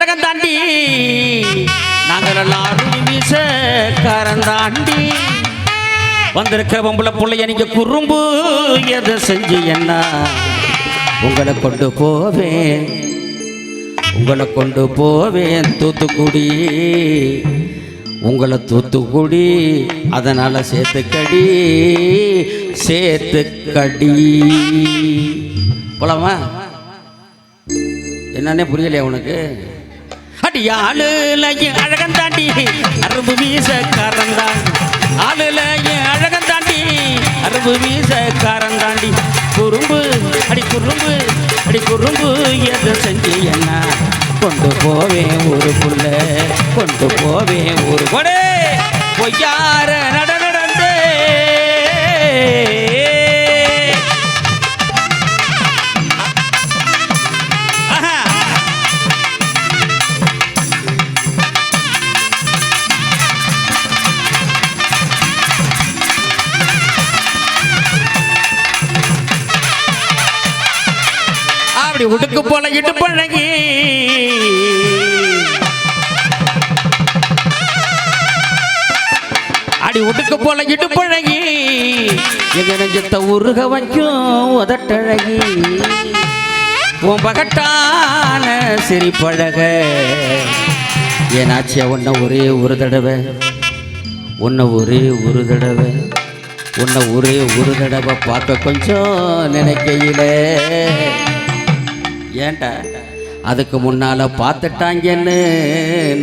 அழகம் தாண்டி நாங்கள் எல்லாரும் வீச காரந்தாண்டி வந்திருக்க பொம்பளை பிள்ளைய நீங்க குறும்பு எதை செஞ்சு என்ன உங்களை கொண்டு போவேன் தூத்துக்குடி உங்களை தூத்துக்குடி அதனால சேர்த்துக்கடி போலாமா என்னன்னே புரியலையா உனக்கு அடி ஆளுல அழகம் தாண்டி அரும்பு வீச காரந்தான் ஆளுல அழகம் தாண்டி அரும்பு வீச காரந்தாண்டி குறும்பு அடி குறும்பு எதை செஞ்சு என்ன கொண்டு போவேன் ஊருக்குள்ள கொண்டு போவேன் ஊரு கொடே பொய்யார நடந்தே உடுக்கு போல இடுப்பழகி அடி உடுக்கு போல இடுப்பழகி எங்க நெஞ்சத்தை உருக வைக்கும் உதட்டழகி உன் பகட்டான சிரிப்பழக ஏனாச்சியா உன்னை ஒரே ஒரு தடவை பார்க்க கொஞ்சம் நினைக்கையில ஏன்டா அதுக்கு முன்னால பார்த்துட்டாங்கன்னு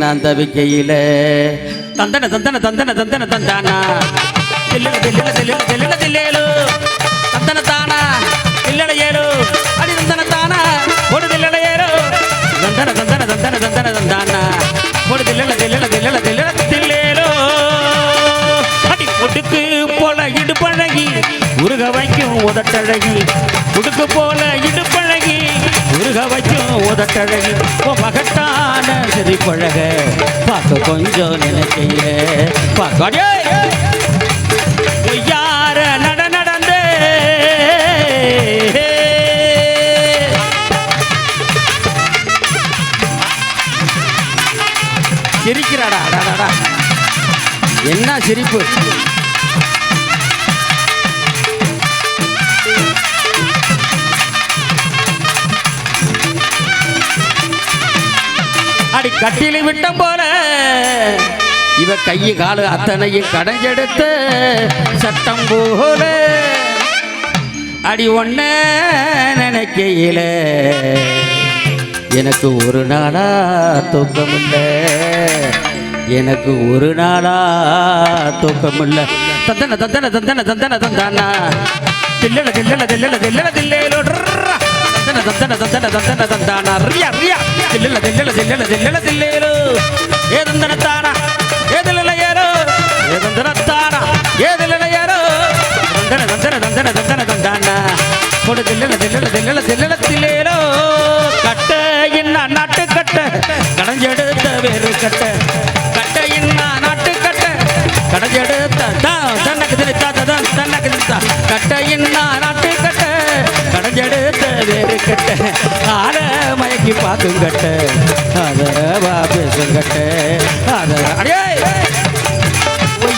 நான் தவிக்கையில தந்தானா தந்தன தானா இல்லல ஏலோ அடி தந்தன தானா ஒரு தில்லல ஏலோ தந்தானா ஒரு தில்லல தில்லேலோ அடி ஒடுக்கு போல இடுப்பழகி உருக வைக்கும் உதட்டழகி உடுக்கு போல இடுப்பழகி உருக வைக்கும் உதட்டழகி மகட்டான சிரிப்பழக பார்க்க கொஞ்சம் நினைக்கையில பார்க்க யார நடந்தே சிரிக்கிறாடா என்ன சிரிப்பு அடி கட்டில விட்டம் போல இவ கையை காலு அத்தனையும் கடைஞ்செடுத்த சட்டம் போல அடி ஒன்ன நினைக்கையில எனக்கு ஒரு நாளா தூக்கமில்ல தந்தானா தந்தானா ரியா தில்லேலோ ஏதந்தனத்தானா ஏதலையரோ ஏதந்தனத்தானா ஏதலையரோ தந்தானா கொடு தில்லேலோ கட்ட என்ன நாட்டு கட்ட கடைஞ்செடுத்த வேறு கட்ட என்ன நாட்டு கட்ட கடைஞ்செடுத்த தன்னக்கு கட்ட என்ன நாட்டு கட்ட கடைஞ்செடுத்த வேறு கட்ட ஆட மயக்கி பார்க்கும் கட்ட அதரவா பேசும் கட்ட அடே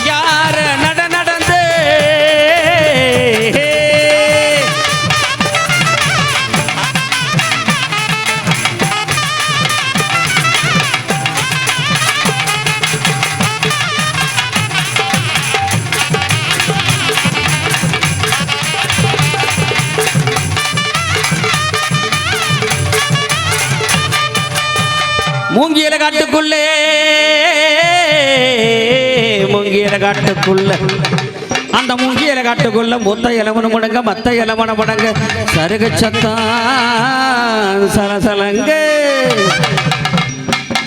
யார நடந்தே மூங்கியல காட்டுக்குள்ள அந்த மூங்கியல காட்டுக்குள்ள மொத்த இலவன முடங்க மத்த இலவன முடங்க சருக சத்தான் சலசலங்க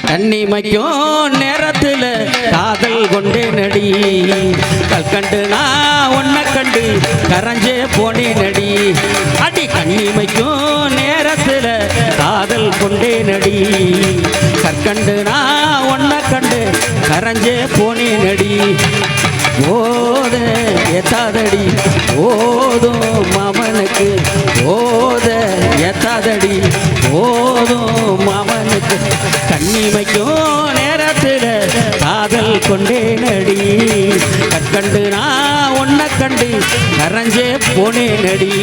கண்ணிமைக்கும் நேரத்தில் காதல் கொண்டே நடி கல்கண்டு நான் ஒன்ன கண்டு கரைஞ்சே போனே நடி அடி கண்ணிமைக்கும் நேரத்தில் காதல் கொண்டே நடி கற்கண்டு நான் ஒன்ன கண்டு கரைஞ்சே போனே நடி போத எத்தாதடி போதும் மாமனுக்கு போத எத்தாதடி போதும் மாமனுக்கு கண்ணி வைக்கும் நேரத்தில் காதல் கொண்டேனடி கற்கண்டு நான் உன்னை கண்டு கரைஞ்சே போனேனடி